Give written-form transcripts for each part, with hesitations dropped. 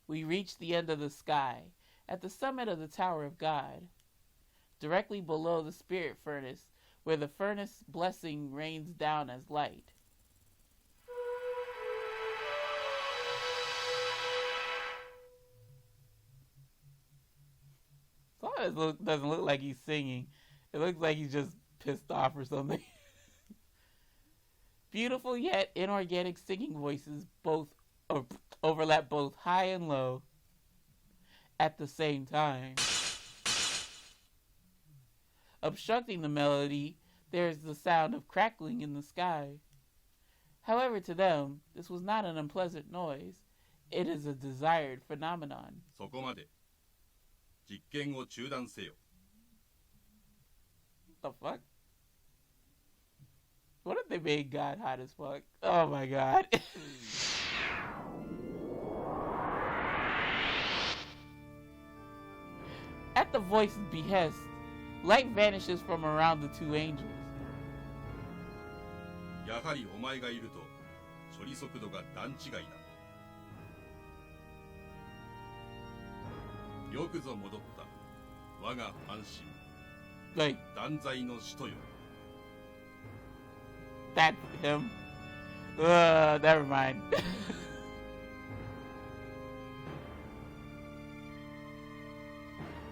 We reached the end of the sky, at the summit of the Tower of God, directly below the spirit furnace, where the furnace blessing rains down as light. It doesn't look like he's singing. It looks like he's just pissed off or something. Beautiful yet inorganic singing voices both overlap both high and low at the same time. Obstructing the melody, there is the sound of crackling in the sky. However, to them, this was not an unpleasant noise. It is a desired phenomenon. そこまで。実験を中断せよ。What the fuck? What if they made God hot as fuck? Oh my god. At the voice's behest, light vanishes from around the two angels. やはりお前がいると処理速度が段違いだ。よくぞ戻った。我が安心。断罪の使徒よ。That's him. Never mind.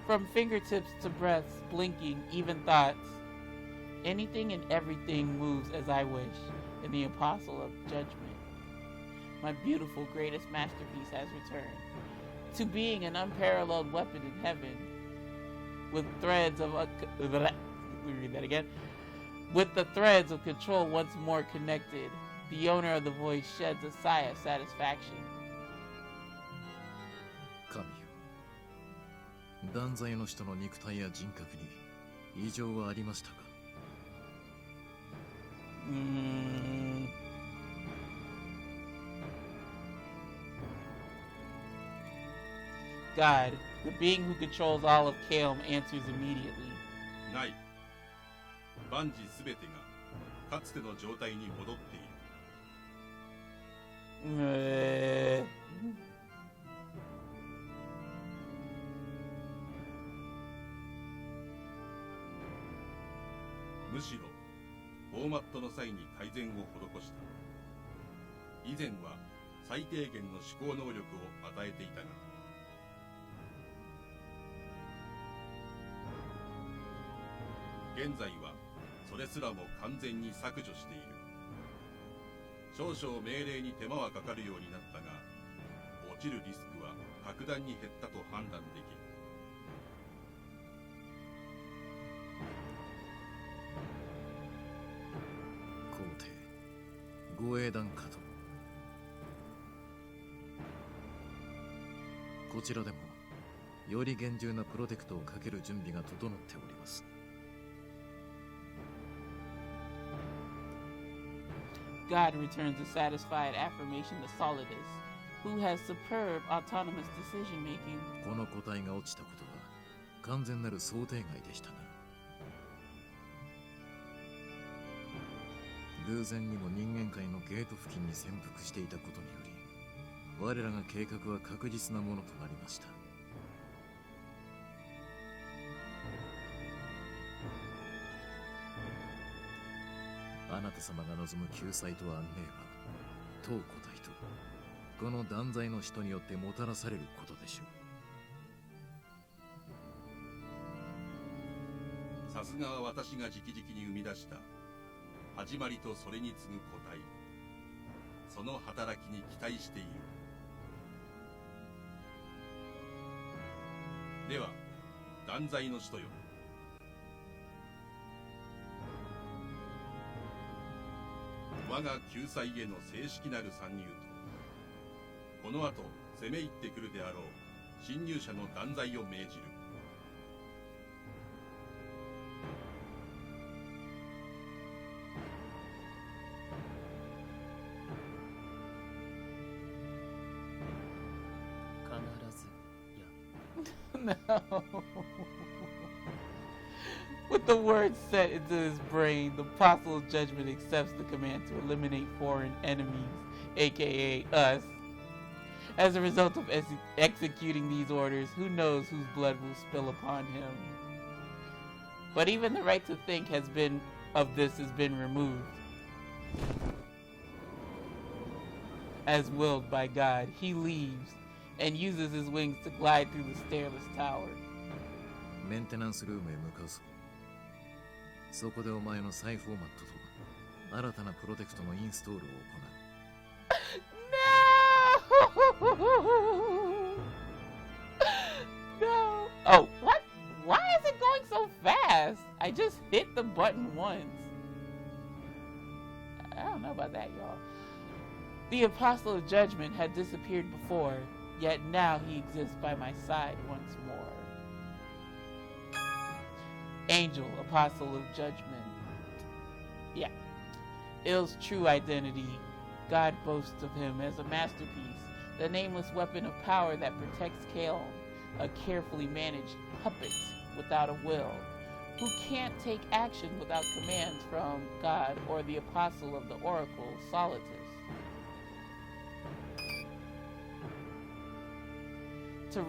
From fingertips to breaths, blinking, even thoughts, anything and everything moves as I wish in the apostle of judgment. My beautiful greatest masterpiece has returned to being an unparalleled weapon in heaven, with threads of let me read that again. With the threads of control once more connected, the owner of the voice sheds a sigh of satisfaction. 神よ、断罪の人の肉体や人格に異常はありましたか？ God, the being who controls all of Kaelum, answers immediately. ない。万事すべてがかつての状態に戻っている。むしろフォーマットの際に改善を施した。以前は最低限の思考能力を与えていたが、現在はそれすらも完全に削除している。少々命令に手間はかかるようになったが、落ちるリスクは格段に減ったと判断できる。皇帝、護衛団下とこちらでもより厳重なプロテクトをかける準備が整っております。God returns a satisfied affirmation to Solidus, who has superb autonomous decision-making. この個体が落ちたことは完全なる想定外でしたが、偶然にも人間界のゲート付近に潜伏していたことにより、我らが計画は確実なものとなりました。あなた様が望む救済と安寧は当個体とこの断罪の人によってもたらされることでしょう。さすがは私が直々に生み出した始まりとそれに次ぐ個体、その働きに期待している。では断罪の人よ、我が救済への正式なる参入と、この後攻め入ってくるであろう侵入者の断罪を命じる。No. With the words set into his brain, the Apostle of Judgment accepts the command to eliminate foreign enemies, aka us, As a result of executing these orders, who knows whose blood will spill upon him. But even the right to think has been removed. As willed by God, he leaves and uses his wings to glide through the stairless tower. メンテナンスルームへ向かうぞ。そこでお前の再フォーマットと新たなプロテクトのインストールを行う。No! Oh, what? Why is it going so fast? I just hit the button once. I don't know about that, y'all. The Apostle of Judgment had disappeared before, yet now he exists by my side once more. Angel, Apostle of Judgment. Yeah. Ill's true identity. God boasts of him as a masterpiece, the nameless weapon of power that protects Kaelon, a carefully managed puppet without a will, who can't take action without commands from God or the Apostle of the Oracle, Solitus. To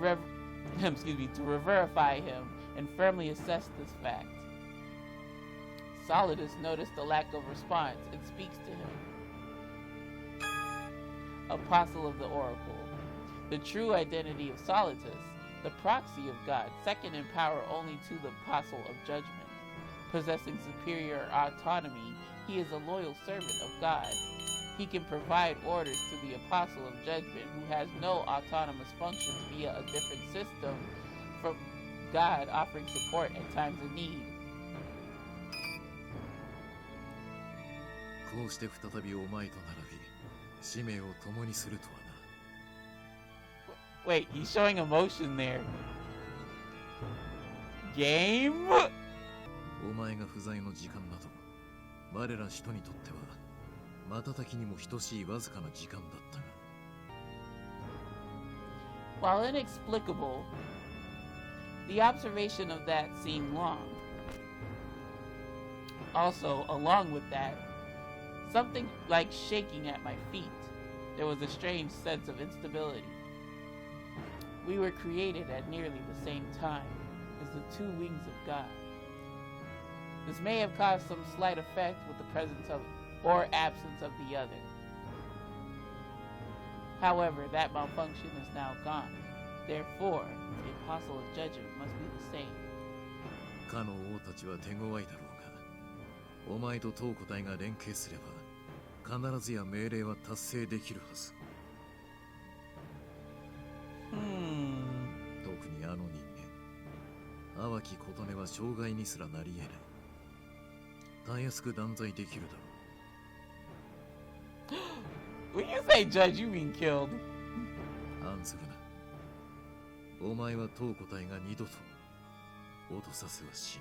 verify him and firmly assess this fact. Solitus noticed the lack of response and speaks to him. Apostle of the Oracle. The true identity of Solitus, the proxy of God, second in power only to the Apostle of Judgment. Possessing superior autonomy, he is a loyal servant of God. He can provide orders to the Apostle of Judgment, who has no autonomous functions via a different system from God, offering support at times of need. こうして再びお前と並び、使命を共にするとはな。Wait, he's showing emotion there. Game? お前が不在の時間など、我ら使徒にとっては瞬きにも等しいわずかな時間だったが。 While inexplicable, the observation of that seemed long. Also, along with that, something like shaking at my feet. There was a strange sense of instability. We were created at nearly the same time as the two wings of God. This may have caused some slight effect with the presence of or absence of the other. However, that malfunction is now gone. Therefore, the Apostle of Judgment must be the same. かの王たちは手強いだろうが、お前と当個体が連携すれば、必ずや命令は達成できるはず。特にあの人間、淡き琴音は障害にすらなり得ない。たやすく断罪できるだろう。When you say judge, you mean killed. 案ずるな。お前は当個体が二度と落とさせはし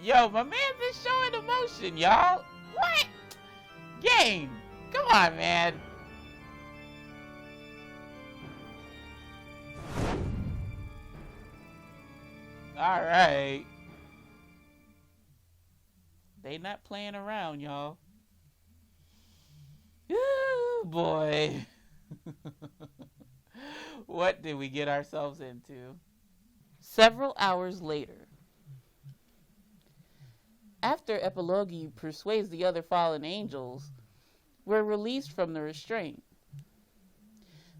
ない。Yo, my man's just showing emotion, y'all. What? Game. Come on, man. All right. They not playing around, y'all. Ooh, boy. What did we get ourselves into? Several hours later, after Epilogi persuades the other fallen angels, we're released from the restraint.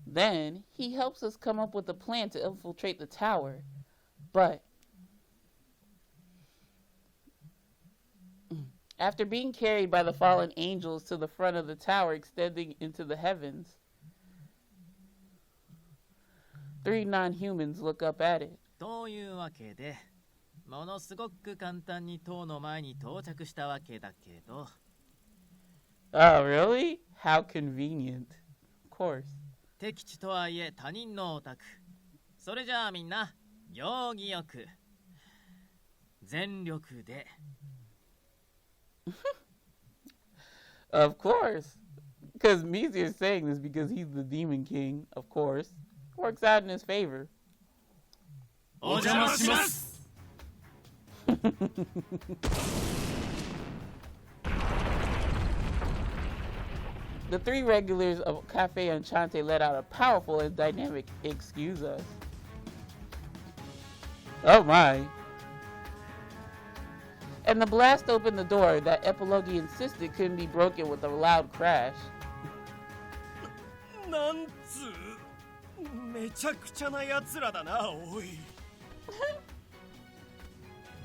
Then he helps us come up with a plan to infiltrate the tower, but after being carried by the fallen angels to the front of the tower extending into the heavens, 3 non-humans look up at it. というわけで、ものすごく簡単に塔の前に到着したわけだけど。Oh, really? How convenient. Of course. 敵地とはいえ他人のオタク。それじゃあみんな、行儀よく。全力で。Of course. Because Mizir is saying this because he's the Demon King, of course. Works out in his favor. お邪魔します。The three regulars of Cafe Enchante let out a powerful and dynamic "excuse us." Oh my. And the blast opened the door that Epilogue insisted couldn't be broken with a loud crash. なんつうめちゃくちゃなやつらだな、おい。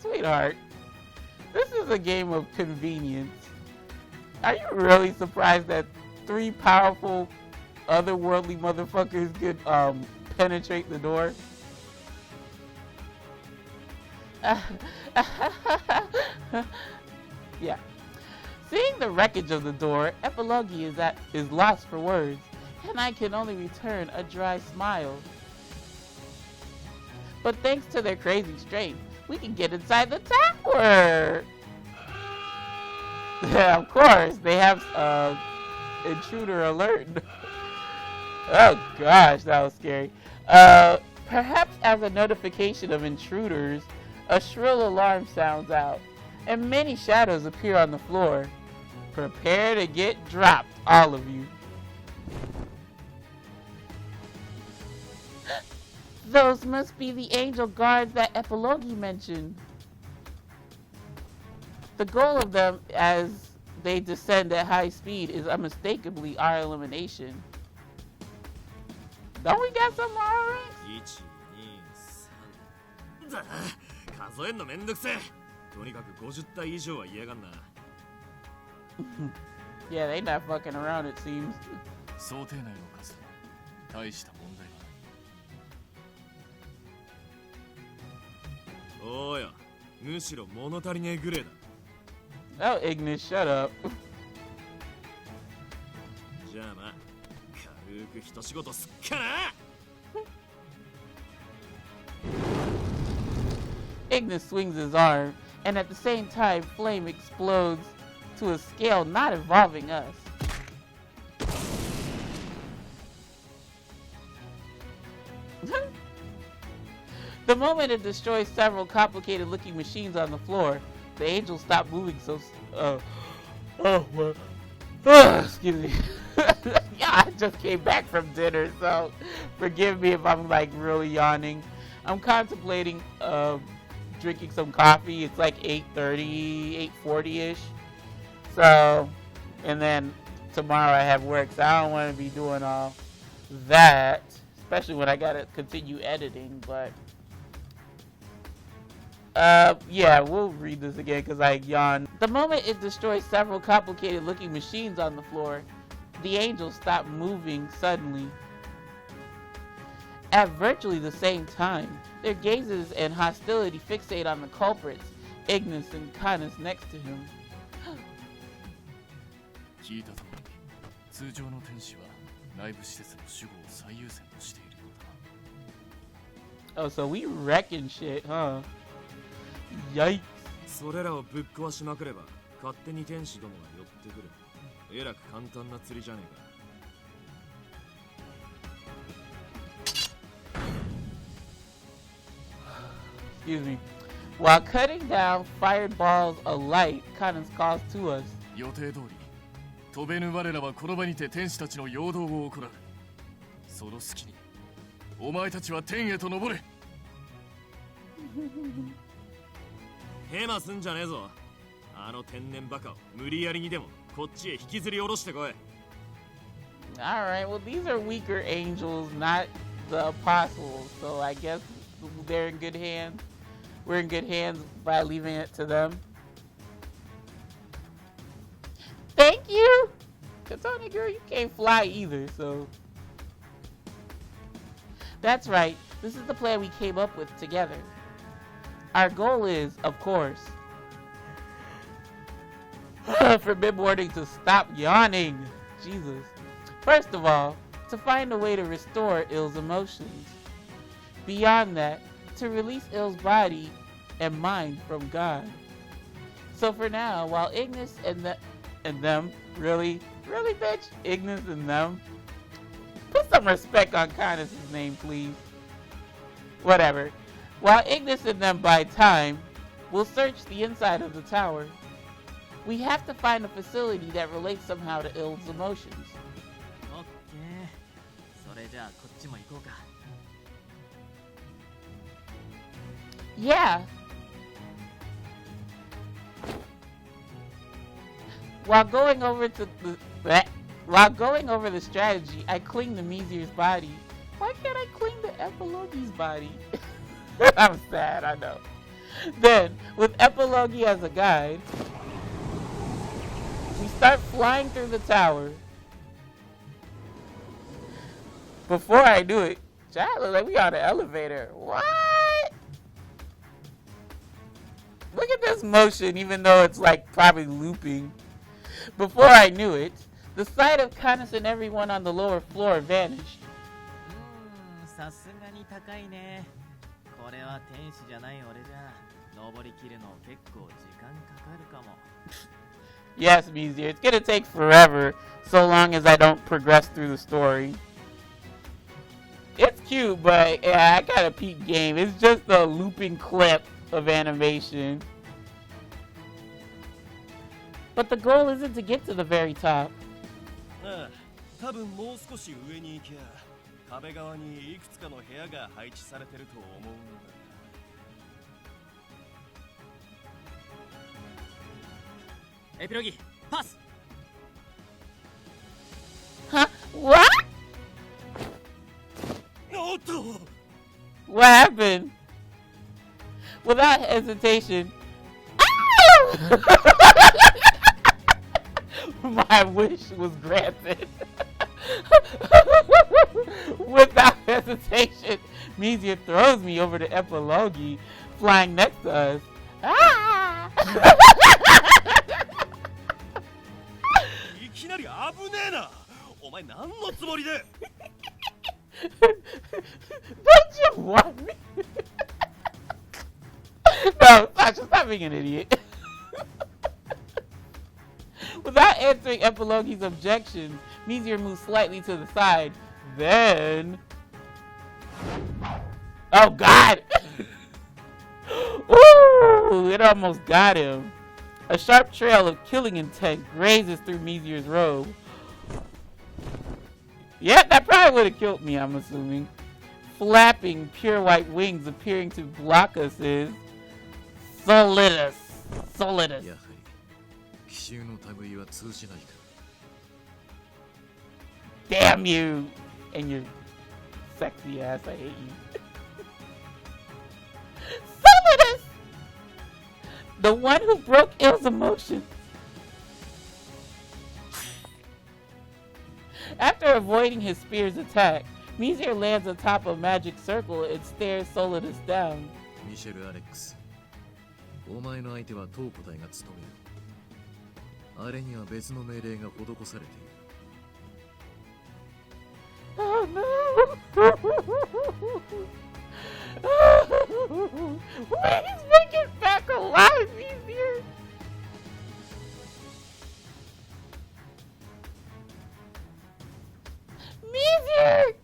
Sweetheart, this is a game of convenience. Are you really surprised that three powerful, otherworldly motherfuckers could penetrate the door? Yeah. Seeing the wreckage of the door, Epilogue is lost for words, and I can only return a dry smile. But thanks to their crazy strength, we can get inside the tower! Yeah, of course, they have intruder alert. Oh gosh, that was scary. Perhaps as a notification of intruders, a shrill alarm sounds out, and many shadows appear on the floor. Prepare to get dropped, all of you. Those must be the angel guards that Epilogue mentioned. The goal of them as they descend at high speed is unmistakably our elimination. Don't we got some more ranks? 1、2、3。数えんのめんどくせえ。とにかく50体以上は嫌がんな。Yeah, they not fucking around, it seems. 想定内の数大した問題はない。おーや、むしろ物足りねえぐれえだ。Oh, Ignis, shut up. じゃあまあ、軽く一仕事すっかな。Ignis swings his arm, and at the same time, flame explodes to a scale not involving us. The moment it destroys several complicated-looking machines on the floor, the angels stop moving excuse me. Yeah, I just came back from dinner, so forgive me if I'm like really yawning. I'm contemplating drinking some coffee. It's like 8:30, 8:40ish. So, and then tomorrow I have work, so I don't want to be doing all that, especially when I gotta continue editing. But yeah, we'll read this again because I yawned. The moment it destroys several complicated looking machines on the floor, the angels stop moving suddenly. At virtually the same time, their gazes and hostility fixate on the culprits, Ignis and Canis next to him. 聞いたところに通常の天使は内部施設の守護を最優先としているようだな。 Oh, so we wrecking shit, huh? Yikes. それらをぶっ壊しまくれば勝手に天使どもが寄ってくる。えらく簡単な釣りじゃねえか。 Excuse me. While cutting down fireballs alight, Canis calls to us. 予定通り飛べぬ我らはこの場にて天使たちの陽動を行う。その隙にお前たちは天へと昇れ。ヘマすんじゃねえぞ。あの天然バカを無理やりにでもこっちへ引きずり下ろしてこい。 Alright, well these are weaker angels, not the apostles, so I guess they're in good hands. We're in good hands by leaving it to them. Thank you! Katana girl, you can't fly either, so... That's right, this is the plan we came up with together. Our goal is, of course, for MidMorning to stop yawning. Jesus. First of all, to find a way to restore Ill's emotions. Beyond that, to release Ill's body and mind from God. So for now, while Ignis and them, really, bitch, Ignis and them, put some respect on Canis' name, please. Whatever. While Ignis and them buy time, we'll search the inside of the tower. We have to find a facility that relates somehow to Ill's emotions. オッケー。それじゃあこっちも行こうか。Yeah. While going over the strategy, I cling to Mizir's body. Why can't I cling to Epilogi's body? I'm sad, I know. Then, with Epilogi as a guide, we start flying through the tower. Before I knew it, Chad looked like we on an elevator. What? Look at this motion, even though it's like probably looping. Before I knew it, the sight of Canis and everyone on the lower floor vanished. さすがに高いね。これは天使じゃない俺じゃ登りきるの結構時間かかるかも。Yes, Mizir, it's gonna take forever, so long as I don't progress through the story. It's cute, but yeah, I got a peep game. It's just a looping clip of animation. But the goal isn't to get to the very top. 多分もう少し上に行けば壁側にいくつかの部屋が配置されてると思うんだ。エピロギ、パス。Huh? What? おっと What happened? Without hesitation, my wish was granted. Without hesitation, Mizir throws me over to Epilogi, flying next to us. Ah! いきなり危ねえな。お前何のつもりで Don't you want me? No, Sasha, stop being an idiot. Without answering Epilogi's objections, Mizir moves slightly to the side. Then... Oh, God! Ooh, it almost got him. A sharp trail of killing intent grazes through Mizir's robe. Yeah, that probably would have killed me, I'm assuming. Flapping pure white wings appearing to block us is... Solidus. Solidus. やはり奇襲の類は通じないか。 Damn you! And your sexy ass, I hate you. Solidus! The one who broke Ill's emotion. After avoiding his spear's attack, Mizir lands atop a magic circle and stares Solidus down. ミシェル・アレックス、お前の相手は当個体が務める。あれには別の命令が施されている。 Oh no! Please make it back alive, Mizir! Mizir!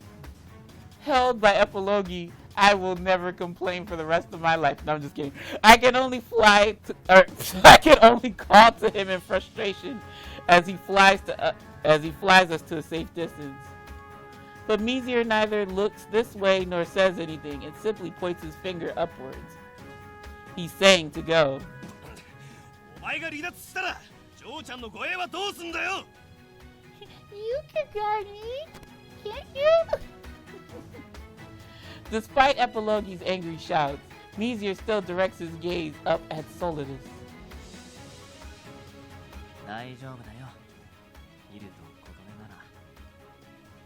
Held by Epilogi, I will never complain for the rest of my life. No, I'm just kidding. I can only I can only call to him in frustration as he flies us to a safe distance. But Mizir neither looks this way nor says anything, and simply points his finger upwards. He's saying to go. お前が離脱したらジョーちゃんの護衛はどうすんだよ You can guide me, can't you? Despite Epilogi's angry shouts, Mizir still directs his gaze up at Solidus. 大丈夫だよ。イルと琴音なら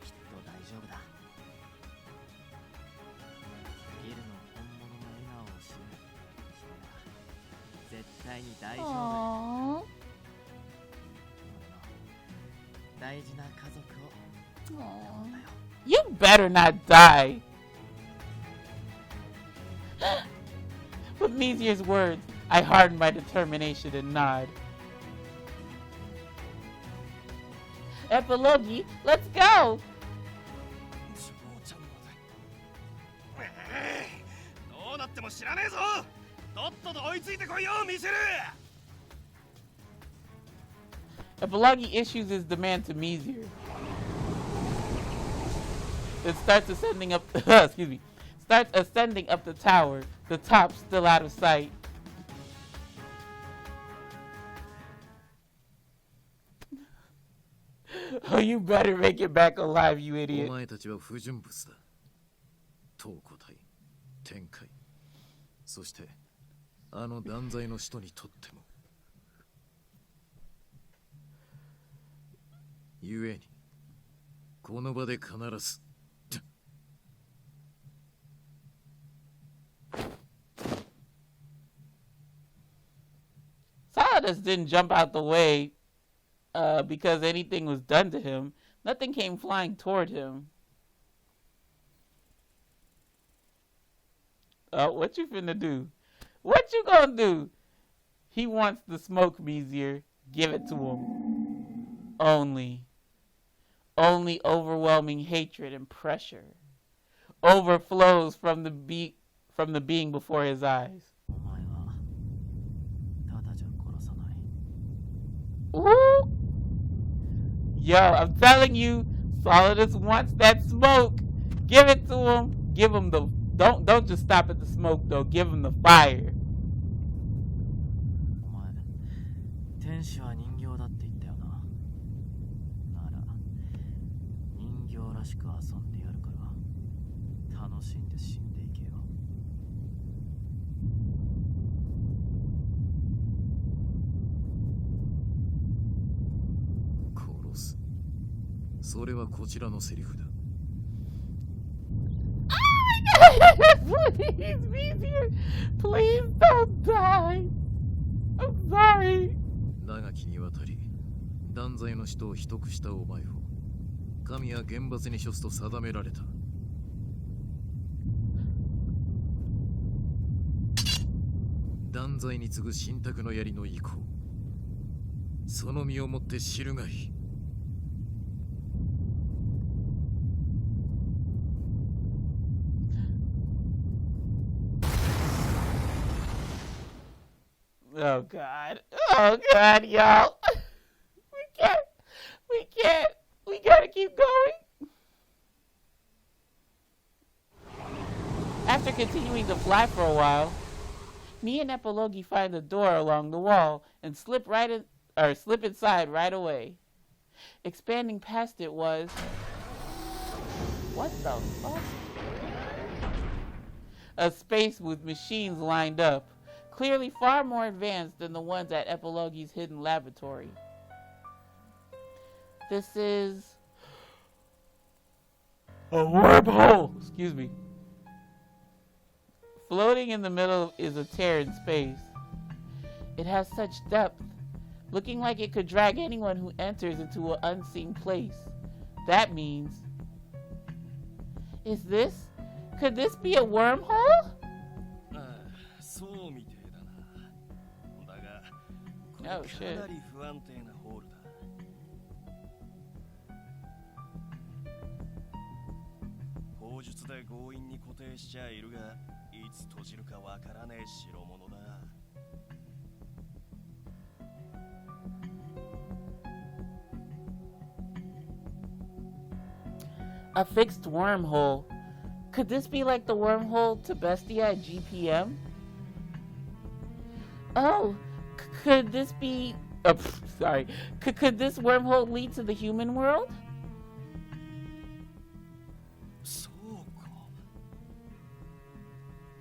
きっと大丈夫だ。イルの本物の笑顔を知る君は絶対に大丈夫。俺の大事な家族を守るんだよ。You better not die. With Mizir's words, I harden my determination and nod. Epilogi, let's go! ジョーちゃんまでどうなっても知らねえぞとっとと追いついてこいよミシェル Epilogi issues his demand to Mizir. It starts ascending up excuse me. Starts ascending up the tower, the top still out of sight. Oh, you better make it back alive, you お idiot. 前たちは不純物だ。東古体、天界、そしてあの断罪の人にとっても。ゆえに、この場で必ず。Saladus didn't jump out the way because anything was done to him. Nothing came flying toward him. What you finna do? What you gonna do? He wants the smoke, Mizir. Give it to him. Only overwhelming hatred and pressure overflows from the being before his eyes. Ooh. Yo, I'm telling you, Solidus wants that smoke. Give it to him. Give him the don't just stop at the smoke though. Give him the fire. Please, Mizir. Please don't die. I'm sorry. 長きにわたり断罪の使徒を秘匿したお前を神は厳罰に処すと定められた。断罪に次ぐ神託の槍の意向、その身をもって知るがいい。Oh God, y'all. We gotta keep going. After continuing to fly for a while, me and Epilogi find a door along the wall and slip inside right away. Expanding past it was... What the fuck? A space with machines lined up, clearly far more advanced than the ones at Epilogi's hidden laboratory. This is... a wormhole! Excuse me. Floating in the middle is a tear in space. It has such depth, looking like it could drag anyone who enters into an unseen place. That means... Could this be a wormhole? Oh shit. A fixed wormhole. Could this be like the wormhole to Bestia at GPM? Oh, could this be... sorry. Could this wormhole lead to the human world?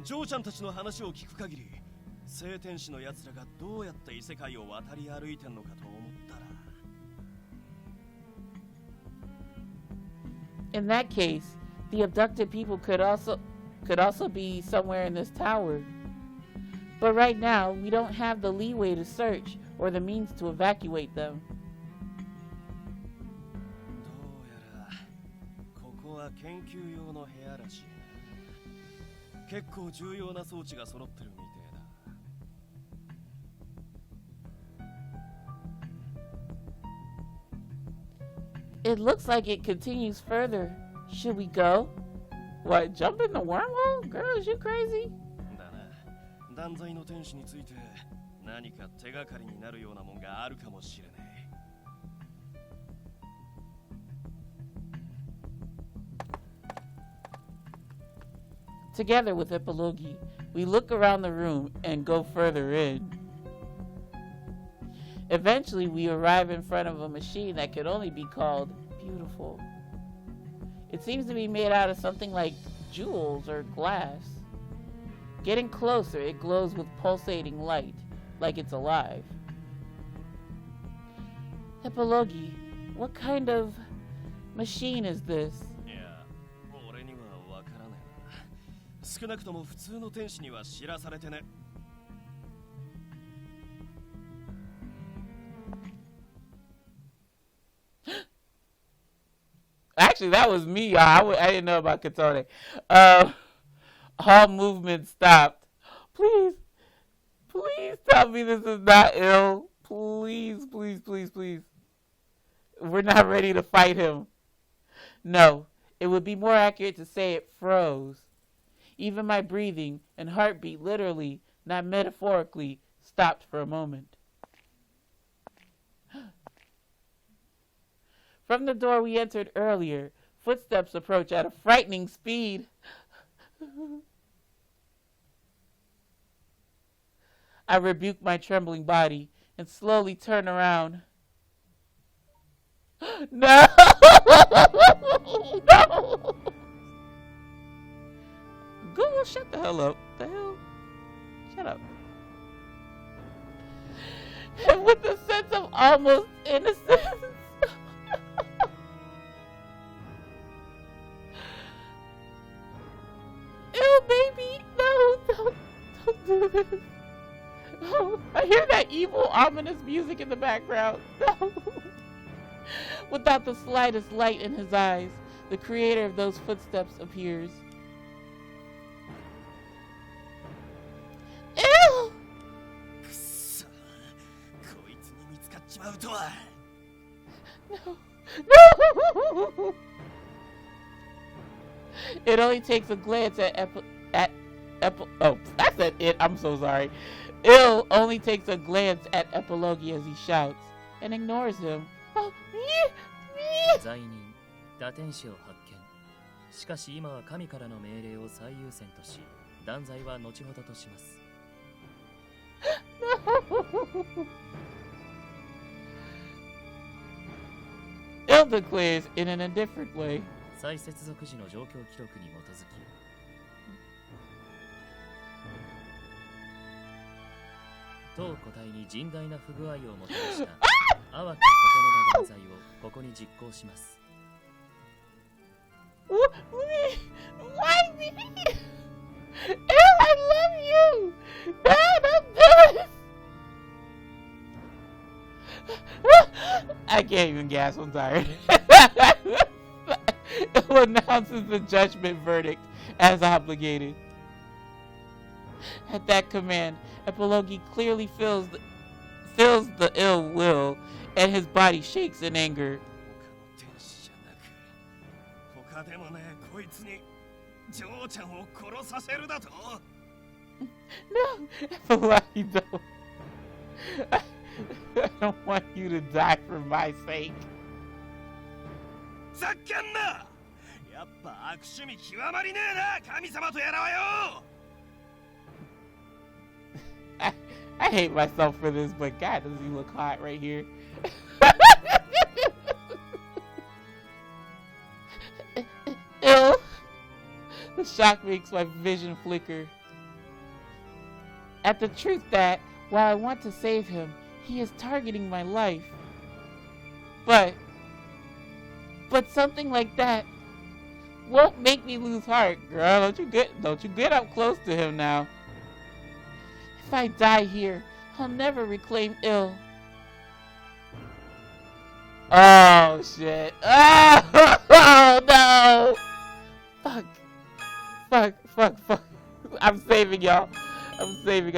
ジョーちゃんたちの話を聞く限り、聖天使の奴らがどうやって異世界を渡り歩いてんのかと思ったら。In that case, the abducted people could also be somewhere in this tower. But right now, we don't have the leeway to search or the means to evacuate them. どうやらここは研究用の部屋らしいな。結構重要な装置が揃ってるみてえだ。It looks like it continues further. Should we go? What, jump in the wormhole? Girl, is you crazy? だな。断罪の天使について何か手がかりになるようなもんがあるかもしれない。Together with Epilogi, we look around the room and go further in. Eventually, we arrive in front of a machine that could only be called beautiful. It seems to be made out of something like jewels or glass. Getting closer, it glows with pulsating light, like it's alive. Epilogi, what kind of machine is this? いや、俺にはわからねえな。少なくとも普通の天使には知らされてね。Actually, that was me, y'all. I didn't know about Katone. All movement stopped. Please tell me this is not ill. Please. We're not ready to fight him. No, it would be more accurate to say it froze. Even my breathing and heartbeat literally, not metaphorically, stopped for a moment. From the door we entered earlier, footsteps approach at a frightening speed. I rebuke my trembling body and slowly turn around. No! No! Google, shut the hell up. The hell? Shut up. And with a sense of almost innocence, ew, baby, no, don't do this. Oh, I hear that evil, ominous music in the background. No. Without the slightest light in his eyes, the creator of those footsteps appears. Ew! くっそ、こいつに見つかっちまうとは。No. No! It only takes a glance at oh, I said it, I'm so sorry. Il only takes a glance at Epilogi as he shouts and ignores him. Oh, 罪人、打天使を発見。しかし今は神からの命令を最優先とし、断罪は後ほどとします。Il declares in an indifferent way. 再接続時の状況記録に基づき、当個体に甚大な不具合をもたらした淡きことの断罪をここに実行します。Why me? Il, I love you! No, don't do this! I can't even gasp, I'm tired. Il announces the judgment verdict as obligated. At that command, Epilogi clearly feels the ill will, and his body shakes in anger. 他でもね、こいつに嬢ちゃんを殺させるだと。No, Epilogi, don't. I don't want you to die for my sake. ざっけんな！やっぱ悪趣味極まりねえな、神様とやらはよ。I hate myself for this, but God, does he look hot right here? Ew. The shock makes my vision flicker. At the truth that, while I want to save him, he is targeting my life. But something like that won't make me lose heart, girl. Don't you get up close to him now. If I die here, I'll never reclaim Il. Oh shit. Oh no. Fuck. I'm saving y'all. I'm saving.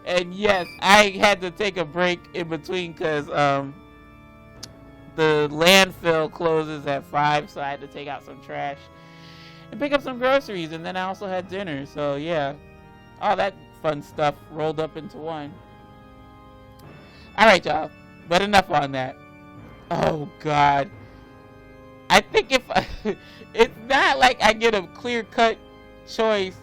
And yes, I had to take a break in between because the landfill closes at 5, so I had to take out some trash and pick up some groceries, and then I also had dinner. So yeah, all that fun stuff rolled up into one. Alright y'all, but enough on that. Oh god. I think if it's not like I get a clear-cut choice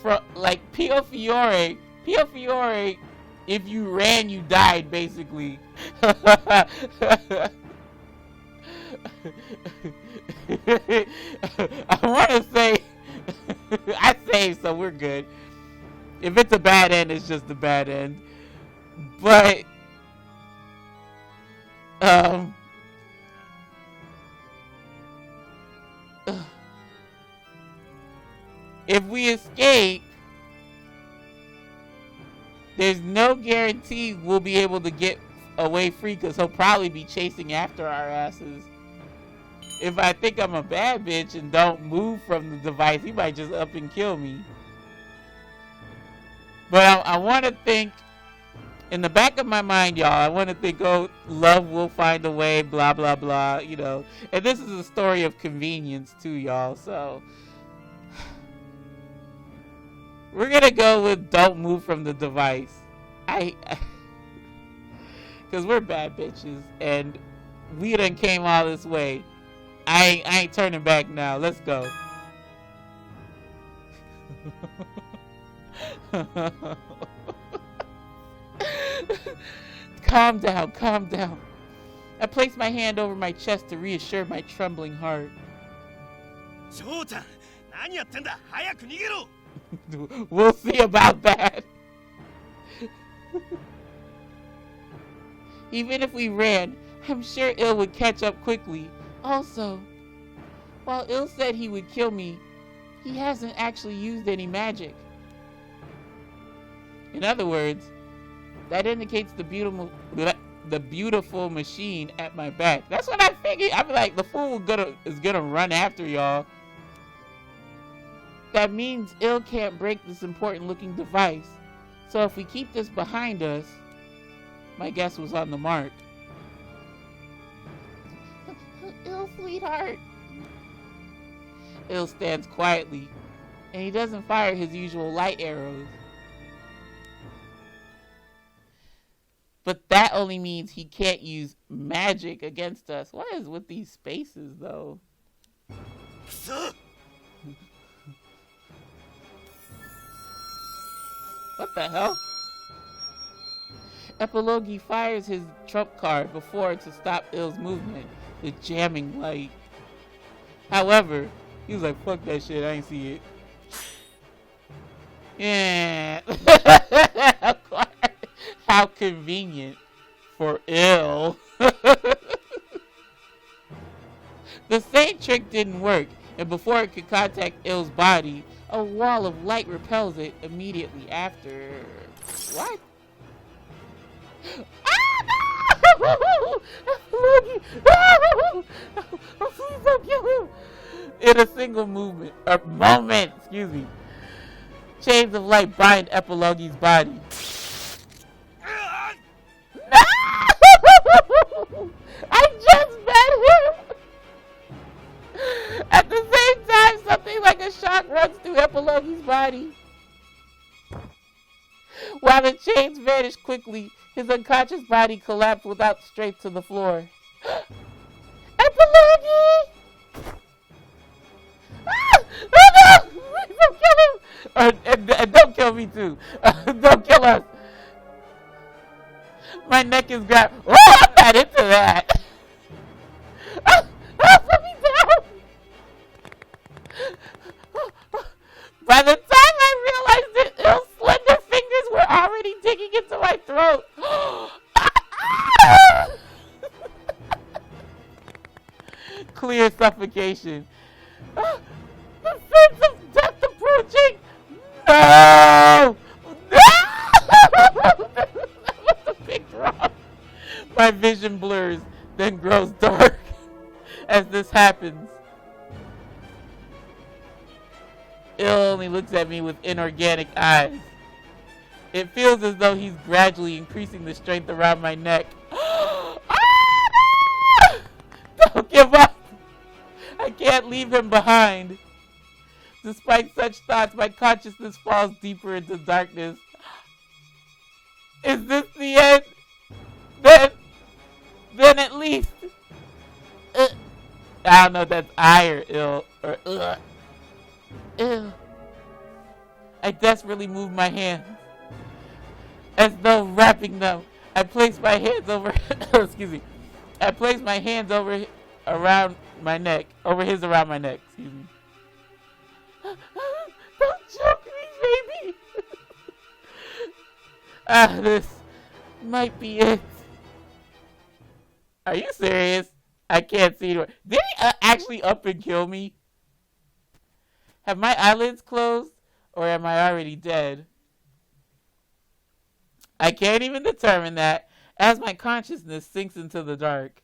from like Pio Fiore. Pio Fiore, if you ran, you died basically. I want to say I saved, so we're good. If it's a bad end, it's just a bad end. But if we escape, there's no guarantee we'll be able to get away free because he'll probably be chasing after our asses. If I think I'm a bad bitch and don't move from the device, he might just up and kill me. But I want to think, in the back of my mind, y'all, I want to think, oh, love will find a way, blah, blah, blah, you know. And this is a story of convenience, too, y'all, so. We're going to go with don't move from the device. Because we're bad bitches, and we done came all this way. I ain't turning back now. Let's go. Calm down, calm down. I placed my hand over my chest to reassure my trembling heart. We'll see about that. Even if we ran, I'm sure Il would catch up quickly. Also, while Il said he would kill me, he hasn't actually used any magic. In other words, that indicates the beautiful machine at my back. That's what I figured. I be like, the fool is gonna run after y'all. That means Il can't break this important looking device. So if we keep this behind us, my guess was on the mark. Il, sweetheart. Il stands quietly, and he doesn't fire his usual light arrows. But that only means he can't use magic against us. What is with these spaces, though? What the hell? Epilogi fires his trump card before to stop Il's movement, the jamming light. However, he was like, fuck that shit, I ain't see it. Yeah. How convenient for Il. The same trick didn't work, and before it could contact Il's body, a wall of light repels it immediately after. What? Please don't kill him! In a single moment, excuse me. Chains of light bind Epilogi's body. No! I just met him! At the same time, something like a shock runs through Epilogi's body. While the chains vanish quickly, his unconscious body collapsed without strength to the floor. Epilogi! Ah! Oh no! Don't kill him! And don't kill me too. Don't kill us. My neck is grabbed. Oh, I'm not into that. Put me down. By the time I realized it, Il's slender fingers were already digging into my throat. Clear suffocation. The sense of death approaching. No! That was a big drop. My vision blurs, then grows dark as this happens. Il only looks at me with inorganic eyes. It feels as though he's gradually increasing the strength around my neck. Don't give up! I can't leave him behind. Despite such thoughts, my consciousness falls deeper into darkness. Is this the end? Then at least... I don't know if that's I or ill or ugh. Ew. I desperately move my hands. As though wrapping them, I place my hands over excuse me. I place my hands over around my neck. Over his around my neck, excuse me. Don't choke me, baby. This might be it. Are you serious? I can't see it. Did he actually up and kill me? Have my eyelids closed? Or am I already dead? I can't even determine that as my consciousness sinks into the dark.